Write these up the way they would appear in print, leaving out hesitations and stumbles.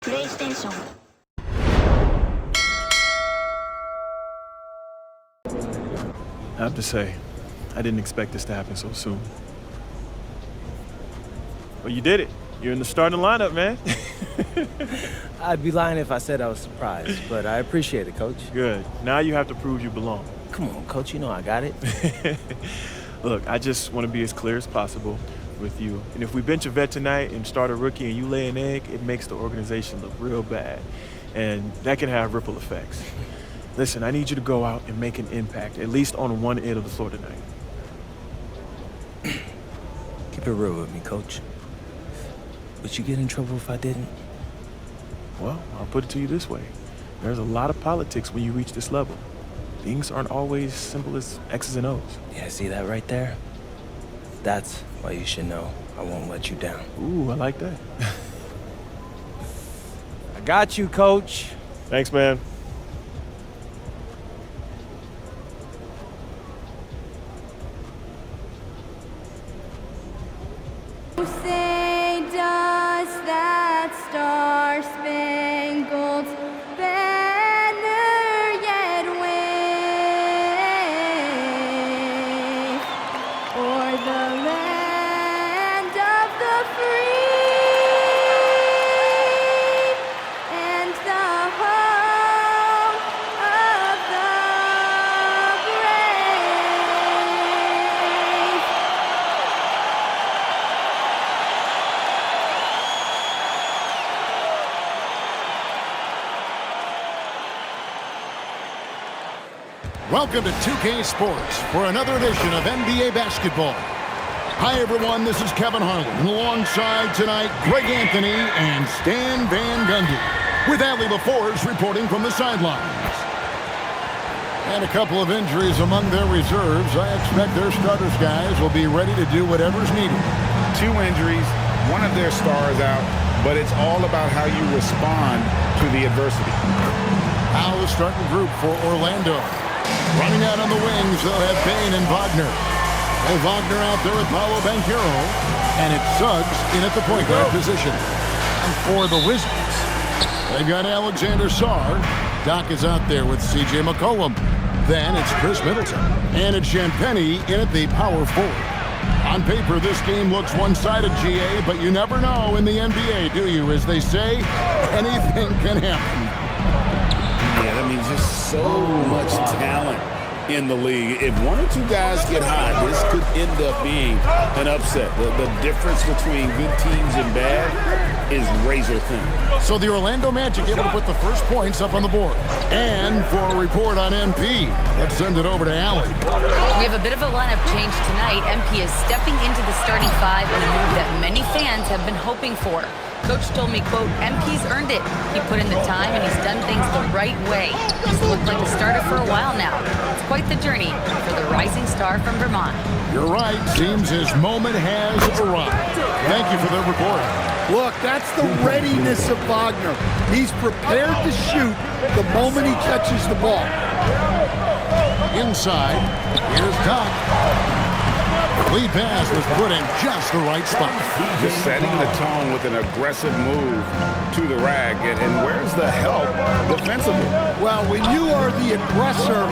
PlayStation. I have to say, I didn't expect this to happen so soon. Well, you did it. You're in the starting lineup, man. I'd be lying if I said I was surprised, but I appreciate it, Coach. Good. Now you have to prove you belong. Come on, Coach, you know I got it. Look, I just want to be as clear as possible with you. And if we bench a vet tonight and start a rookie and you lay an egg, it makes the organization look real bad. And that can have ripple effects. Listen, I need you to go out and make an impact, at least on one end of the floor tonight. Keep it real with me, Coach. Would you get in trouble if I didn't? Well, I'll put it to you this way. There's a lot of politics when you reach this level. Things aren't always simple as X's and O's. Yeah, see that right there? That's why you should know I won't let you down. Ooh, I like that. I got you, Coach. Thanks, man. Say, does that star-spangled banner yet wave o'er the land of the free and the home of the brave? Welcome to 2K Sports for another edition of NBA basketball. Hi, everyone. This is Kevin Harlan. And alongside tonight, Greg Anthony and Stan Van Gundy, with Allie LaForge reporting from the sidelines. And a couple of injuries among their reserves. I expect their starters guys will be ready to do whatever's needed. 2 injuries, one of their stars out, but it's all about how you respond to the adversity. Now the starting group for Orlando. Running out on the wings, they'll have Payne and Wagner. And Wagner out there with Paolo Banchero. And it's Suggs in at the point guard position. And for the Wizards, they've got Alexander Sarr. Doc is out there with C.J. McCollum. Then it's Chris Middleton. And it's Champagnie in at the power forward. On paper, this game looks one-sided, GA, but you never know in the NBA, do you? As they say, anything can happen. Yeah, I mean, just so much talent in the league. If one or two guys get hot, this could end up being an upset. The difference between good teams and bad is razor thin. So the Orlando Magic able to put the first points up on the board. And for a report on MP, let's send it over to Allie. We have a bit of a lineup change tonight. MP is stepping into the starting 5 in a move that many fans have been hoping for. Coach told me, quote, MP's earned it. He put in the time and he's done things the right way. He's looked like a starter for a while now. It's quite the journey for the rising star from Vermont. You're right. Seems his moment has arrived. Thank you for the report. Look, that's the readiness of Wagner. He's prepared to shoot the moment he catches the ball. Inside, here's Doc. The lead pass was put in just the right spot. Just setting the tone with an aggressive move to the rack. And where's the help defensively? Well, when you are the aggressor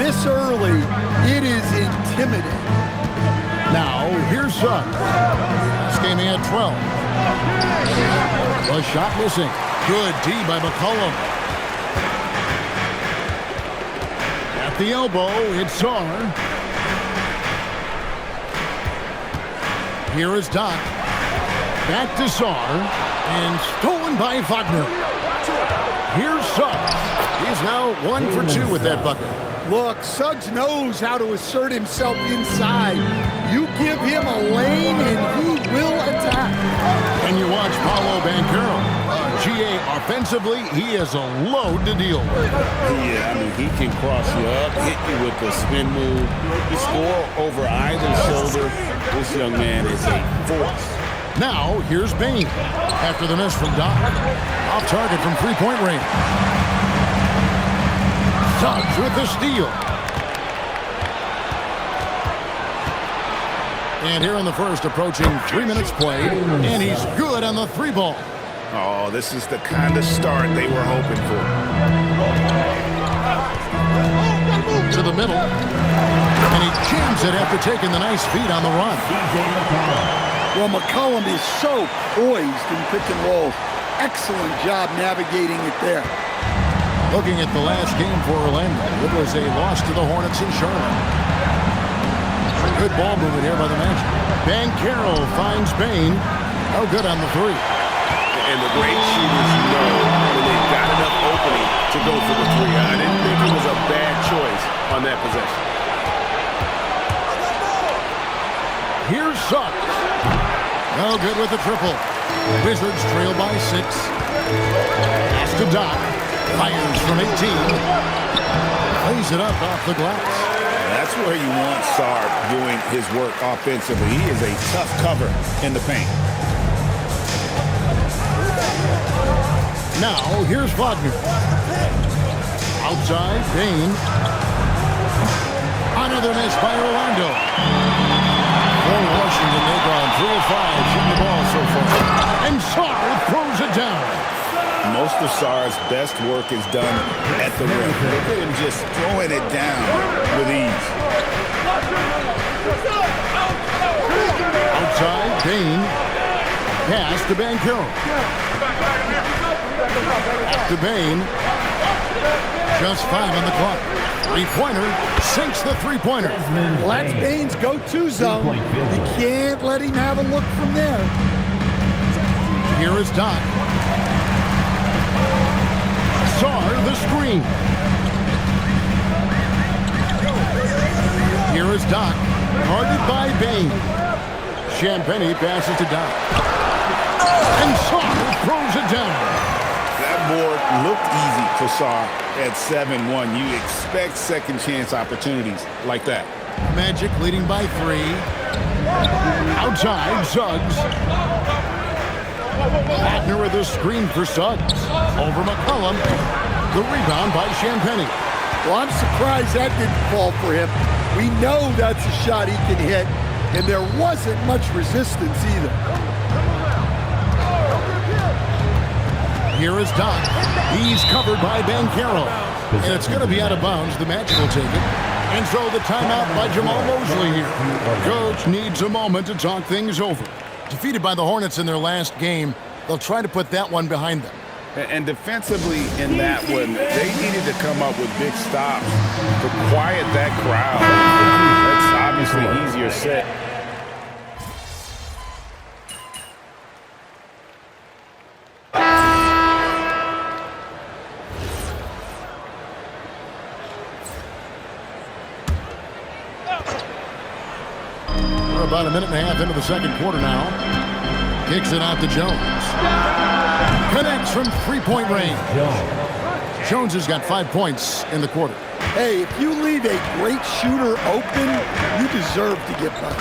this early, it is intimidating. Now, here's Suggs. This game he had 12. The shot missing. Good D by McCollum. At the elbow, it's Sarr. Here is Doc. Back to Sarr. And stolen by Wagner. Here's Suggs. He's now 1 for 2 with that bucket. Look, Suggs knows how to assert himself inside. You give him a lane and he will attack. And you watch Paolo Banchero. GA, offensively, he is a load to deal with. Yeah, I mean, he can cross you up, hit you with the spin move. He score over either shoulder. This young man is a force. Now, here's Payne. After the miss from Doc. Off target from three-point range. Suggs with the steal. And here in the first, approaching 3 minutes played, and he's good on the 3 ball. Oh, this is the kind of start they were hoping for. To the middle. And he jams it after taking the nice feed on the run. Well, McCollum is so poised in pick and roll. Excellent job navigating it there. Looking at the last game for Orlando, it was a loss to the Hornets in Charlotte. Good ball movement here by the Magic. Banchero finds Bain. Oh, good on the three. And the great shooters know when they've got enough opening to go for the three. I didn't think it was a bad choice on that possession. Here's Suggs. No good with the triple. Wizards trail by 6. Pass to Doc. Fires from 18. Lays it up off the glass. That's where you want Sarr doing his work offensively. He is a tough cover in the paint. Now, here's Wagner. Outside, Bain. Another miss by Orlando. For Washington, they've gone 3 of 5 shooting the ball so far. And Sarr throws it down. Most of Sarr's best work is done at the rim. Look at him just throwing it down with ease. Outside, Bain. Pass to Banchero. To Bain. Just 5 on the clock. Three-pointer sinks the three-pointer. Well, that's Bain's go-to zone. You can't let him have a look from there. Here is Doc. Sarr the screen. Here is Doc. Guarded by Bain. Champagny passes to Doc. And Sarr throws it down. That board looked easy to Sarr at 7-1. You expect second chance opportunities like that. Magic leading by 3. Outside, Suggs. Wagner with a screen for Suggs. Over McCollum. The rebound by Champagny. Well, I'm surprised that didn't fall for him. We know that's a shot he can hit, and there wasn't much resistance either. Here is Doc. He's covered by Banchero. And it's going to be out of bounds. The Magic will take it. And so the timeout by Jamal Mosley here. Coach needs a moment to talk things over. Defeated by the Hornets in their last game, they'll try to put that one behind them. And defensively in that one, they needed to come up with big stops to quiet that crowd. That's obviously easier said. We're about a minute and a half into the second quarter now. Kicks it out to Jones. Connects from three-point range. Jones has got 5 points in the quarter. Hey, if you leave a great shooter open, you deserve to get by.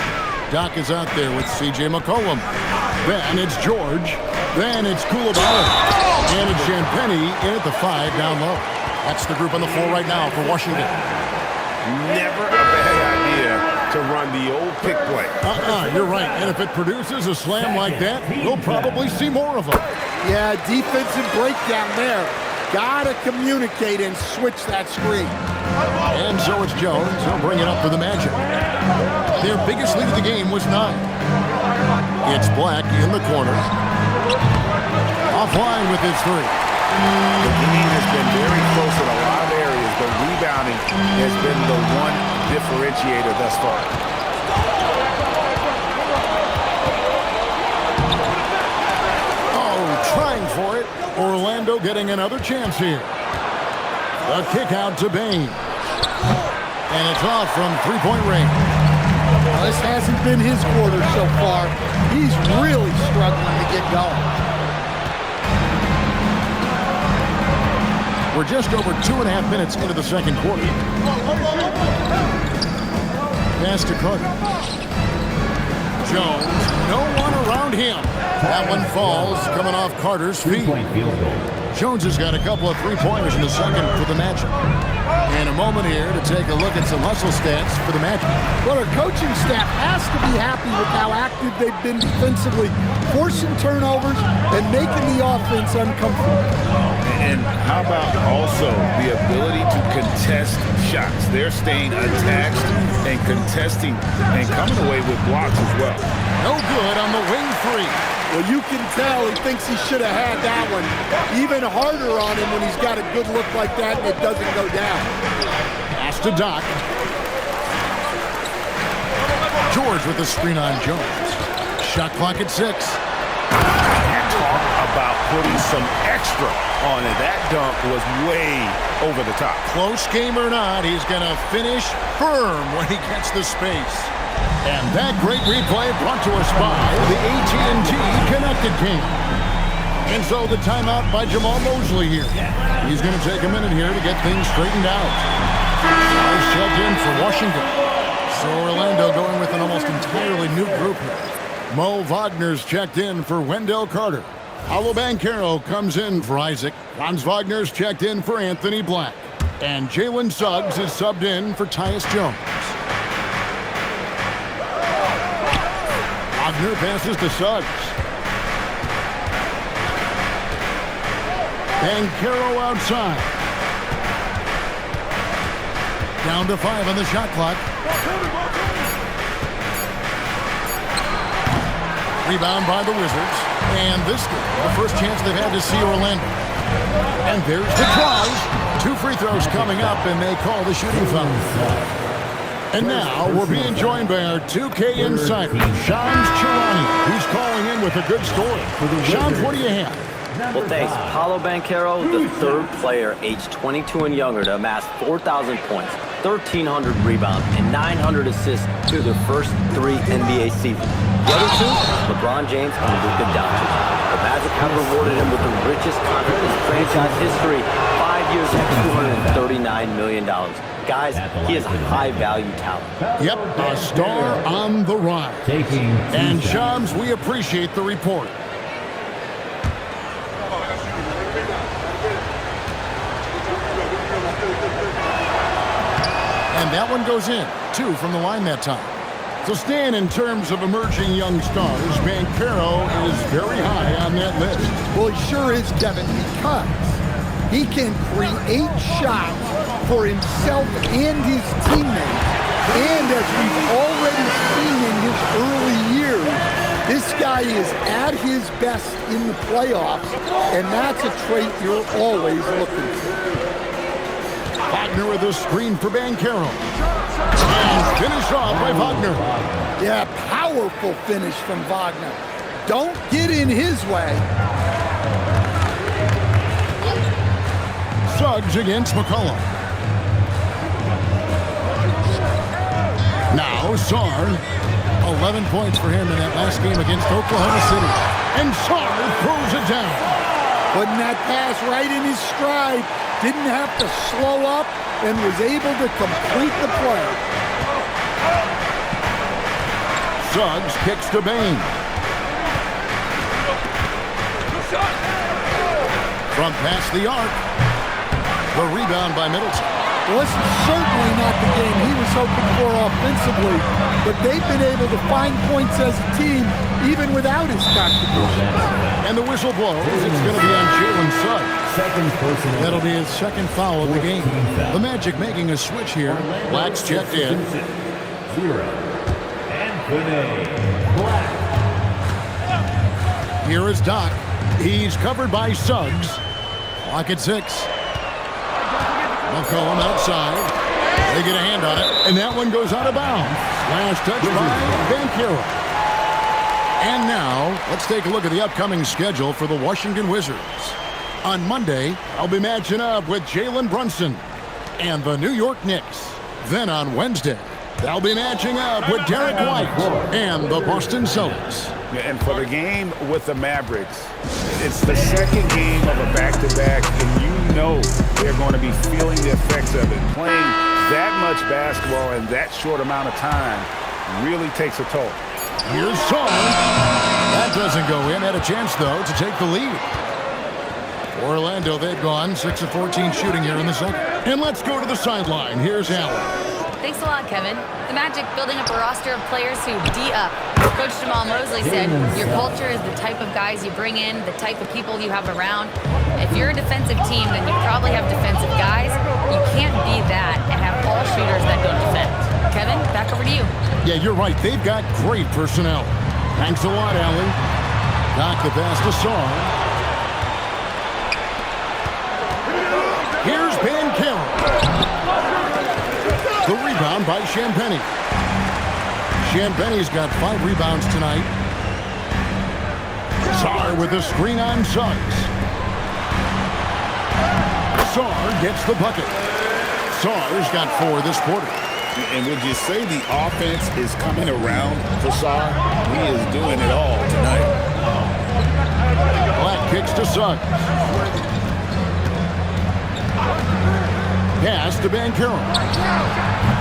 Doc is out there with C.J. McCollum. Then it's George. Then it's Koulibaly. And it's Champagny in at the 5 down low. That's the group on the floor right now for Washington. Never a bad idea to run the old pick play. You're right. And if it produces a slam like that, we'll probably see more of them. Yeah, defensive breakdown there. Gotta communicate and switch that screen. And so it's Jones. He'll bring it up for the Magic. Their biggest lead of the game was 9. It's Black in the corner. Offline with his 3. The game has been very close in a lot of areas, but rebounding has been the one differentiator thus far. Trying for it. Orlando getting another chance here. A kick out to Bain. And it's off from three-point range. Well, this hasn't been his quarter so far. He's really struggling to get going. We're just over 2.5 minutes into the second quarter. Pass to Carter. Jones, no one around him. That one falls, coming off Carter's feet. Jones has got a couple of three-pointers in the second for the Magic. And a moment here to take a look at some hustle stats for the Magic. Well, our coaching staff has to be happy with how active they've been defensively, forcing turnovers and making the offense uncomfortable. And how about also the ability to contest shots? They're staying attached and contesting and coming away with blocks as well. No good on the wing three. Well, you can tell he thinks he should have had that one. Even harder on him when he's got a good look like that and it doesn't go down. Pass to Doc. George with the screen on Jones. Shot clock at 6. Talk about putting some extra on it. That dunk was way over the top. Close game or not, he's going to finish firm when he gets the space. And that great replay brought to us by the AT&T Connected Game. And so the timeout by Jamal Mosley here. He's going to take a minute here to get things straightened out. Stars checked in for Washington. So Orlando going with an almost entirely new group here. Mo Wagner's checked in for Wendell Carter. Paolo Banchero comes in for Isaac. Franz Wagner's checked in for Anthony Black. And Jalen Suggs is subbed in for Tyus Jones. Wagner passes to Suggs. Banchero outside. Down to 5 on the shot clock. Rebound by the Wizards. And this game, the first chance they've had to see Orlando. And there's the tries. 2 free throws coming up, and they call the shooting foul. And now we're being joined by our 2K insider, Shams Charania, who's calling in with a good story. Shams, what do you have? Well, thanks. Paolo Banchero, the third player aged 22 and younger to amass 4,000 points, 1,300 rebounds, and 900 assists through their first 3 NBA seasons. The other 2, LeBron James and Luka Doncic. The Magic have rewarded him with the richest contract in franchise history, 5 years and $239 million. Guys, he is high-value talent. Yep, a star on the rise. And Shams, we appreciate the report. And that one goes in. 2 from the line that time. So Stan, in terms of emerging young stars, Banchero is very high on that list. Well, he sure is, Devin, because he can create shots for himself and his teammates. And as we've already seen in his early years, this guy is at his best in the playoffs, and that's a trait you're always looking for. Wagner with a screen for Banchero. And finished off by Wagner. Yeah, powerful finish from Wagner. Don't get in his way. Suggs against McCollum. Now Sarr, 11 points for him in that last game against Oklahoma City. And Sarr throws it down. Putting that pass right in his stride. Didn't have to slow up and was able to complete the play. Suggs kicks to Bain. From past the arc. The rebound by Middleton. Well, this is certainly not the game he was hoping for offensively, but they've been able to find points as a team even without his contribution. And the whistle blows. It's going to be on Jalen Suggs. That'll be his second foul of the game. The Magic making a switch here. Black's checked in. Here is Doc. He's covered by Suggs. Clock at 6. McCollum outside. They get a hand on it, and that one goes out of bounds. Last touch by Banchero. And now, let's take a look at the upcoming schedule for the Washington Wizards. On Monday, I'll be matching up with Jalen Brunson and the New York Knicks. Then on Wednesday, they'll be matching up with Derek White and the Boston Celtics. And for the game with the Mavericks, it's the second game of a back-to-back, and you know they're going to be feeling the effects of it. Playing that much basketball in that short amount of time really takes a toll. Here's Sarr. That doesn't go in. Had a chance, though, to take the lead. Orlando, they've gone 6 of 14 shooting here in the second. And let's go to the sideline. Here's Allen. Thanks a lot, Kevin. The Magic building up a roster of players who D up. Coach Jamal Mosley said, your culture is the type of guys you bring in, the type of people you have around. If you're a defensive team, then you probably have defensive guys. You can't be that and have all shooters that don't defend. Kevin, back over to you. Yeah, you're right. They've got great personnel. Thanks a lot, Allen. Got the pass to Saar. Here's Banchero. The rebound by Champagnie. Champagnie's got 5 rebounds tonight. Saar with a screen on Suggs. Saar gets the bucket. Saar's got 4 this quarter. And would you say the offense is coming around for Saar? He is doing it all tonight. Black kicks to Suggs. Pass to Banchero.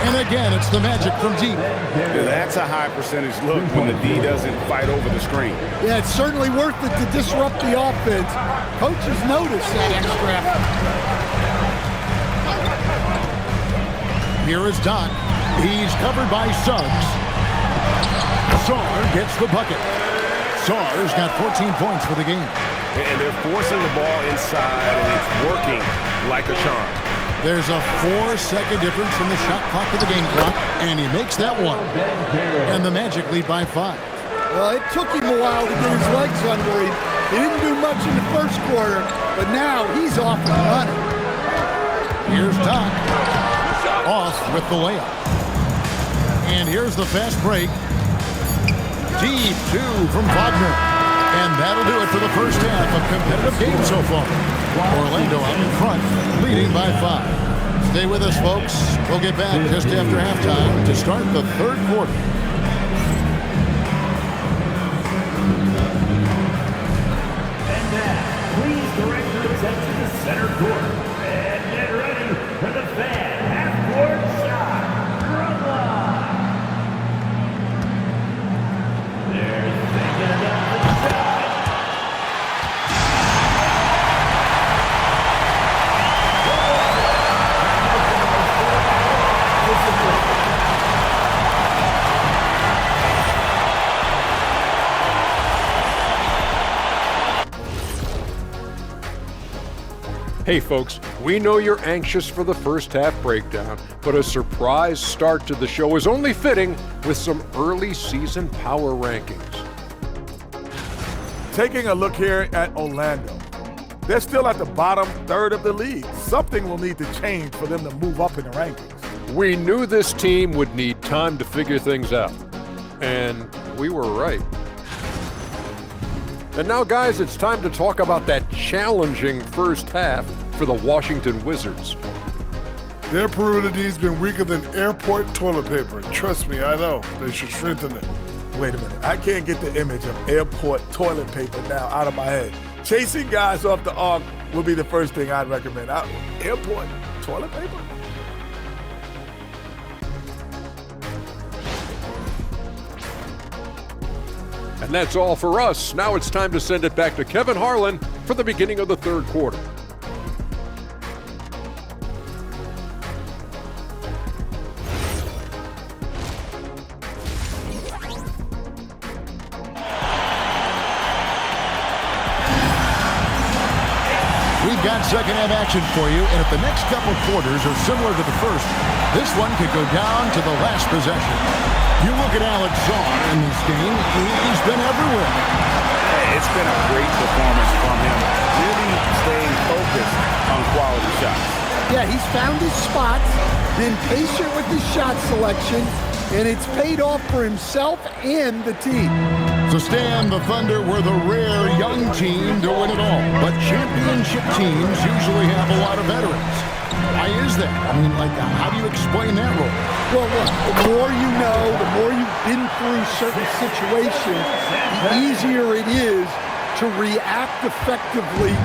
And again, it's the Magic from deep. Yeah, that's a high percentage look when the D doesn't fight over the screen. Yeah, it's certainly worth it to disrupt the offense. Coaches notice that extra effort. Here is Dot. He's covered by Suggs. Saar gets the bucket. Saar's got 14 points for the game. And they're forcing the ball inside, and it's working like a charm. There's a 4-second difference in the shot clock to the game clock, and he makes that one. And the Magic lead by 5. Well, it took him a while to get his legs under him. He didn't do much in the first quarter, but now he's off and running. Here's Dot. Off with the layup. And here's the fast break. Deep 2 from Wagner. And that'll do it for the first half of competitive game so far. Orlando out in front, leading by 5. Stay with us, folks. We'll get back just after halftime to start the third quarter. And now, please direct your attention to center court. And get ready for the fan half-court shot. Run line. They're thinking about the shot. Hey folks, we know you're anxious for the first half breakdown, but a surprise start to the show is only fitting with some early season power rankings. Taking a look here at Orlando. They're still at the bottom third of the league. Something will need to change for them to move up in the rankings. We knew this team would need time to figure things out, and we were right. And now, guys, it's time to talk about that challenging first half for the Washington Wizards. Their perimeter D's been weaker than airport toilet paper. Trust me, I know. They should strengthen it. Wait a minute. I can't get the image of airport toilet paper now out of my head. Chasing guys off the arc would be the first thing I'd recommend. Airport toilet paper? And that's all for us. Now it's time to send it back to Kevin Harlan for the beginning of the third quarter. We've got second half action for you, and if the next couple quarters are similar to the first, this one could go down to the last possession. You look at Alex Saar in this game, he's been everywhere. Hey, it's been a great performance from him, really staying focused on quality shots. Yeah, he's found his spots, been patient with his shot selection, and it's paid off for himself and the team. So Stan, the Thunder were the rare young team to win it all, but championship teams usually have a lot of veterans. Why is that? I mean, how do you explain that role? Well, look, the more you know, the more you've been through certain situations, the easier it is to react effectively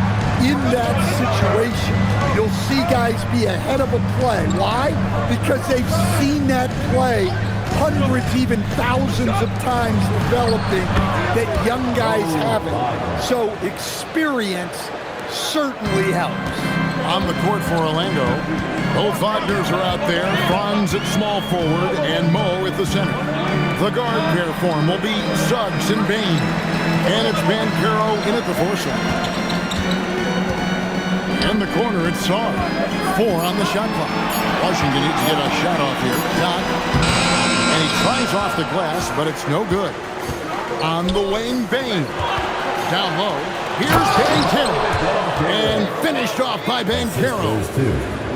in that situation. You'll see guys be ahead of a play. Why? Because they've seen that play hundreds, even thousands of times developing that young guys haven't. So experience certainly helps. On the court for Orlando, both Wagners are out there. Franz at small forward and Mo at the center. The guard pair form will be Suggs and Bain. And it's Banchero in at the foursome. In the corner, it's Saar. 4 on the shot clock. Washington needs to get a shot off here. Dot. And he tries off the glass, but it's no good. On the wing, Bain. Down low. Here's Banchero. And finished off by Banchero.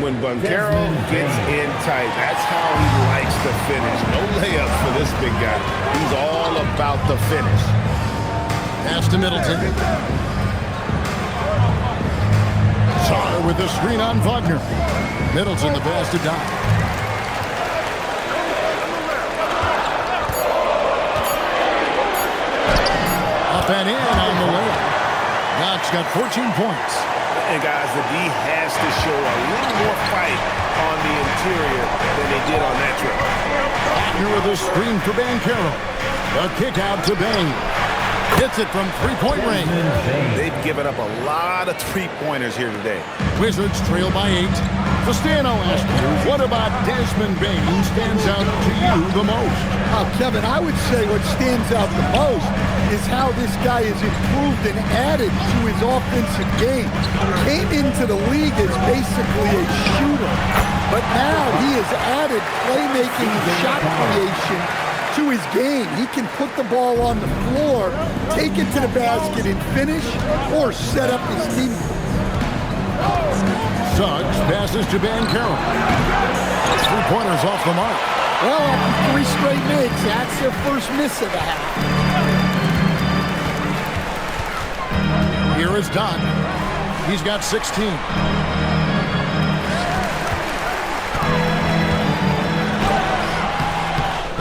When Banchero gets in tight, that's how he likes to finish. No layups for this big guy. He's all about the finish. Pass to Middleton. Saar with the screen on Wagner. Middleton the pass to Dot. Up and in on the layup. Dot's got 14 points. And guys, the D has to show a little more fight on the interior than they did on that trip. Wagner with a screen for Banchero. A kick out to Bain. Hits it from three-point range. They've given up a lot of three-pointers here today. Wizards trail by 8. Fastano asked you, what about Desmond Bain stands out to you the most? Kevin, I would say what stands out the most is how this guy has improved and added to his offensive game. Came into the league as basically a shooter, but now he has added playmaking and shot creation to his game. He can put the ball on the floor, take it to the basket and finish, or set up his team. Suggs passes to Banchero. Three-pointers off the mark. Well, after 3 straight makes, that's their first miss of the half. Here is Dot. He's got 16.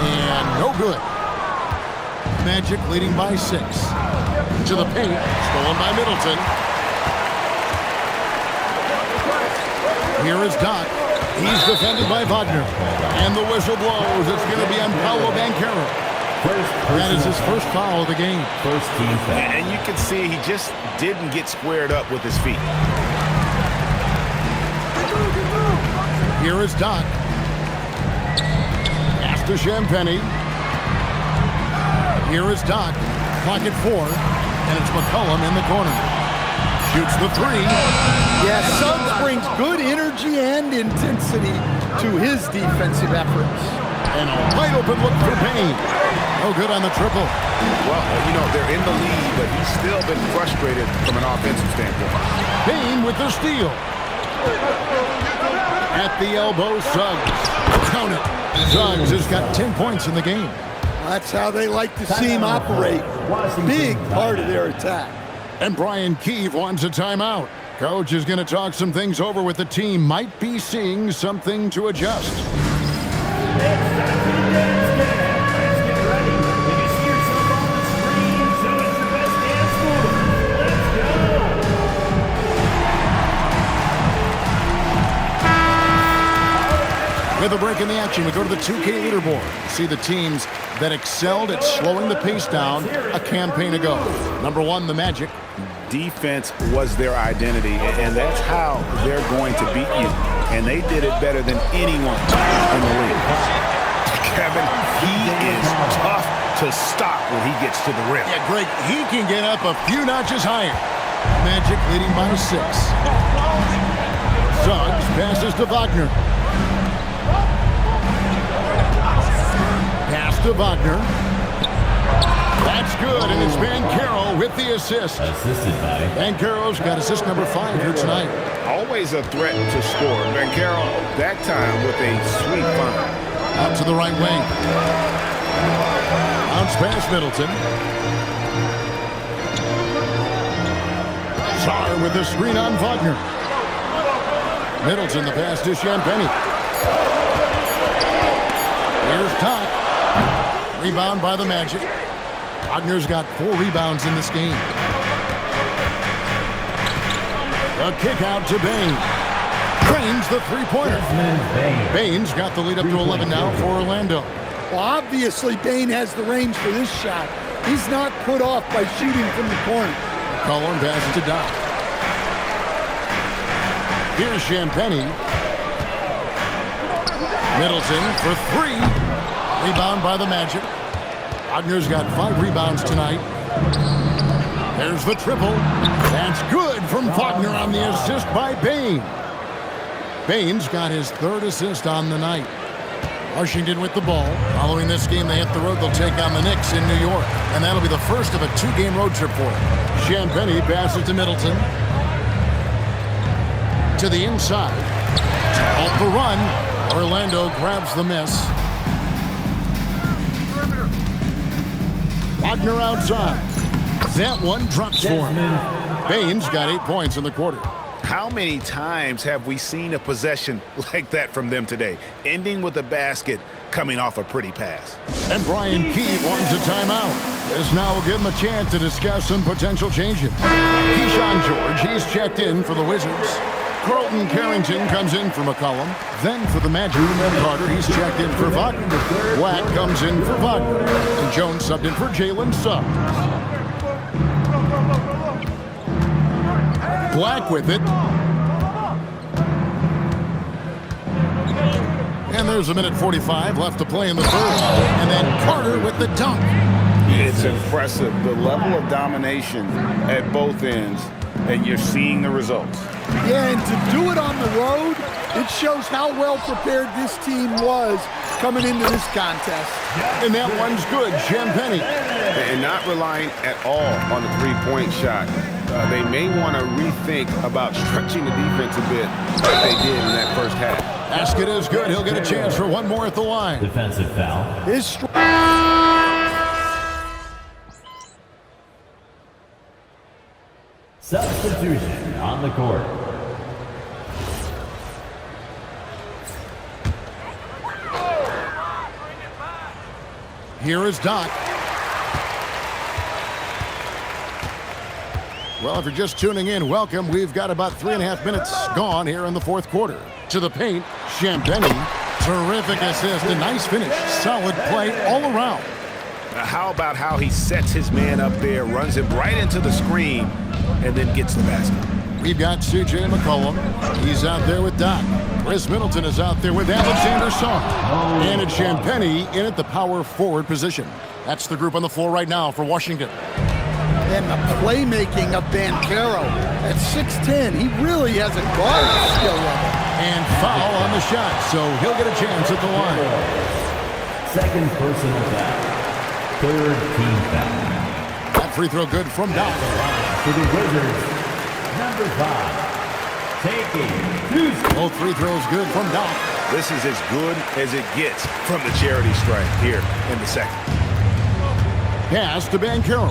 And no good. Magic leading by 6. To the paint, stolen by Middleton. Here is Dot. He's defended by Wagner. And the whistle blows. It's going to be on Paolo Banchero. That is his first foul of the game. First team foul. And you can see he just didn't get squared up with his feet. Here is Dot. Pass to Champagny. Here is Dot. Clock at 4. And it's McCollum in the corner. Shoots the 3. Yeah, Suggs brings good energy and intensity to his defensive efforts. And a wide open look for Bain. No good on the triple. Well, you know, they're in the lead, but he's still been frustrated from an offensive standpoint. Bain with the steal. At the elbow, Suggs. Count it. Suggs has got 10 points in the game. That's how they like to see him operate. Big part of their attack. And Brian Keefe wants a timeout. Coach is going to talk some things over with the team. Might be seeing something to adjust. With a break in the action, we go to the 2K leaderboard. See the teams that excelled at slowing the pace down a campaign ago. Number 1, the Magic. Defense was their identity, and that's how they're going to beat you. And they did it better than anyone in the league. Kevin, he is tough to stop when he gets to the rim. Yeah, Greg, he can get up a few notches higher. Magic leading by 6. Suggs passes to Wagner. Pass to Wagner. That's good, and it's Banchero with the assist. Assisted by Banchero's got assist number 5 here tonight. Always a threat to score. Banchero, that time with a sweet find. Out to the right wing. Bounce past Middleton. Saar with the screen on Wagner. Middleton, the pass to Champagny. Here's Dot. Rebound by the Magic. Wagner's got 4 rebounds in this game. A kick out to Bain. Drains the three-pointer. Bain's got the lead up to 11 now for Orlando. Well, obviously, Bain has the range for this shot. He's not put off by shooting from the corner. McCollum passes to Dot. Here's Champagny. Middleton for 3. Rebound by the Magic. Wagner's got 5 rebounds tonight. There's the triple. That's good from Wagner on the assist by Bane. Bane's got his 3rd assist on the night. Washington with the ball. Following this game, they hit the road. They'll take on the Knicks in New York. And that'll be the first of a 2-game road trip for them. Champagny passes to Middleton. To the inside. Off the run. Orlando grabs the miss. Wagner outside. That one drops for him. Bane's got 8 points in the quarter. How many times have we seen a possession like that from them today, ending with a basket coming off a pretty pass? And Brian Key wants a timeout. This now will give him a chance to discuss some potential changes. Keyshawn George, he's checked in for the Wizards. Carlton Carrington comes in for McCollum. Then for the Magic, Carter, he's checked in for Wagner. Black comes in for Wagner. And Jones subbed in for Jalen Suggs. Black with it. And there's a minute 45 left to play in the 3rd. And then Carter with the dunk. It's impressive, the level of domination at both ends, and you're seeing the results. Yeah, and to do it on the road, it shows how well prepared this team was coming into this contest. And that one's good, Champagny. And not relying at all on the three-point shot. They may want to rethink about stretching the defense a bit like they did in that first half. Basket is good. He'll get a chance for one more at the line. Defensive foul. Substitution on the court. Here is Doc. Well, if you're just tuning in, welcome. We've got about 3.5 minutes gone here in the 4th quarter. To the paint, Champagny. Terrific assist, a nice finish. Solid play all around. How about how he sets his man up there, runs him right into the screen, and then gets the basket? We've got C.J. McCollum. He's out there with Doc. Chris Middleton is out there with Alexander Song. And it's Champagny in at the power forward position. That's the group on the floor right now for Washington. And the playmaking of Banchero. At 6'10", he really has a guard skill level. And foul on the shot, so he'll get a chance at the line. Second personal foul. 3rd team foul. That free throw good from Doc. For the Wizards, number 5, taking Houston. Both free throws good from Doc. This is as good as it gets from the charity stripe here in the 2nd. Pass to Banchero.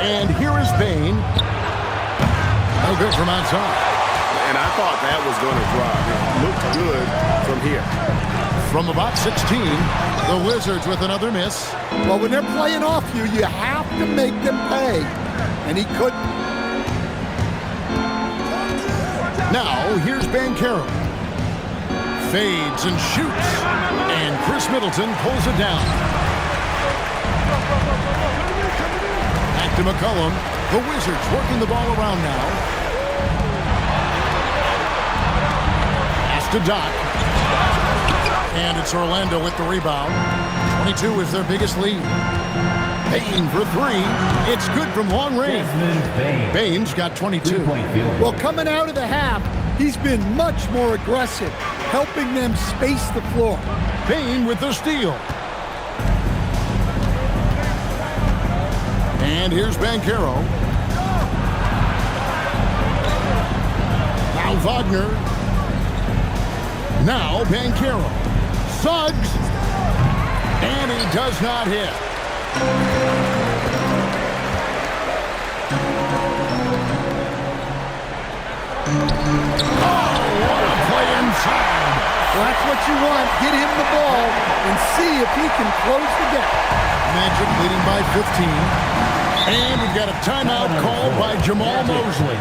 And here is Bane. No good from outside. And I thought that was going to drop. It looked good from here. From about 16, the Wizards with another miss. Well, when they're playing off you, you have to make them pay. And he couldn't. Now, here's Banchero. Fades and shoots. And Chris Middleton pulls it down. Back to McCollum. The Wizards working the ball around now. Pass to Doc. And it's Orlando with the rebound. 22 is their biggest lead. Bane for 3. It's good from long range. Bane's got 22. Well, coming out of the half, he's been much more aggressive, helping them space the floor. Bane with the steal. And here's Banchero. Now Wagner. Now Banchero. Suggs. And he does not hit. Oh, what a play inside. Well, that's what you want. Get him the ball and see if he can close the gap. Magic leading by 15. And we've got a timeout called by Jamal Mosley.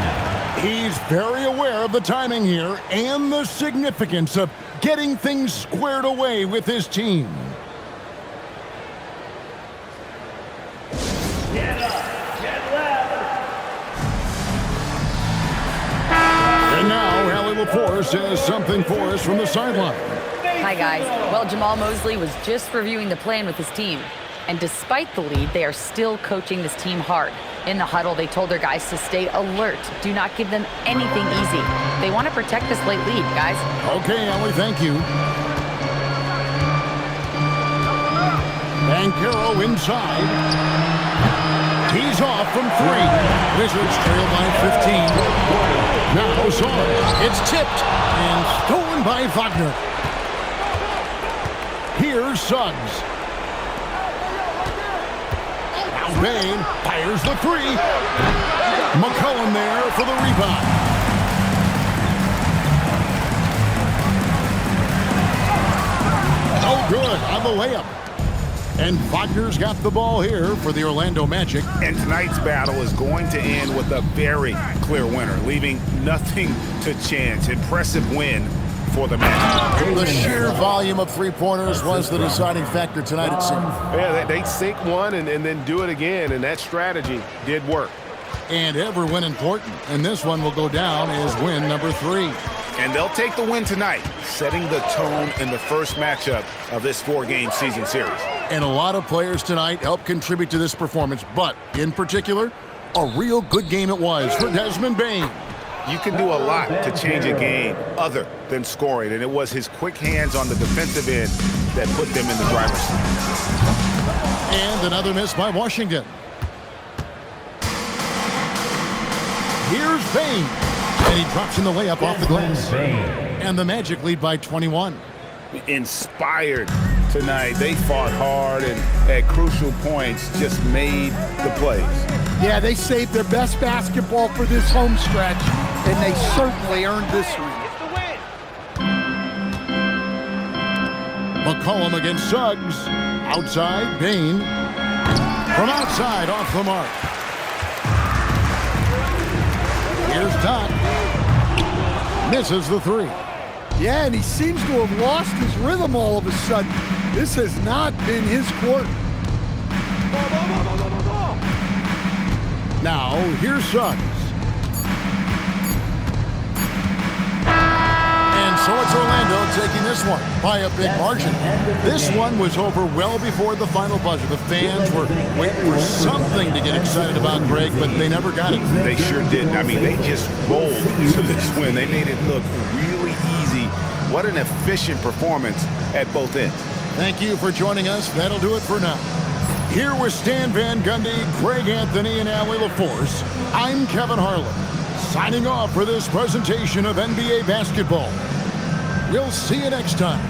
He's very aware of the timing here and the significance of getting things squared away with his team. Get up, get left. And now LaForce has something for us from the sideline. Hi, guys. Well, Jamal Mosley was just reviewing the plan with his team. And despite the lead, they are still coaching this team hard. In the huddle, they told their guys to stay alert. Do not give them anything easy. They want to protect this late lead, guys. Okay, Ellie, thank you. Banchero inside. Tees off from 3. Wizards trail by 15. Now Zorn. It's tipped and stolen by Wagner. Here's Suggs. Now Bain fires the 3. McCollum there for the rebound. Oh, good on the layup. And Wagner's got the ball here for the Orlando Magic. And tonight's battle is going to end with a very clear winner, leaving nothing to chance. Impressive win for the Magic. The sheer volume of three-pointers was the deciding factor tonight, it seemed. Yeah, they sink one and then do it again, and that strategy did work. And every win important, and this one will go down as win number 3. And they'll take the win tonight, setting the tone in the first matchup of this 4-game season series. And a lot of players tonight helped contribute to this performance, but in particular, a real good game it was for Desmond Bain. You can do a lot to change a game other than scoring, and it was his quick hands on the defensive end that put them in the driver's seat. And another miss by Washington. Here's Bain, and he drops in the layup off the glass. And the Magic lead by 21. Inspired tonight. They fought hard and at crucial points just made the plays. Yeah, they saved their best basketball for this home stretch, and they certainly earned this win. McCollum against Suggs. Outside, Bain. From outside, off the mark. Here's Dot. Misses the 3. Yeah, and he seems to have lost his rhythm all of a sudden. This has not been his quarter. Now, here's Suggs. And so it's Orlando taking this one by a big margin. This one was over well before the final buzzer. The fans were waiting for something to get excited about, Greg, but they never got it. They sure didn't. I mean, they just rolled to this win. They made it look really easy. What an efficient performance at both ends. Thank you for joining us. That'll do it for now. Here with Stan Van Gundy, Greg Anthony, and Allie LaForce, I'm Kevin Harlan, signing off for this presentation of NBA basketball. We'll see you next time.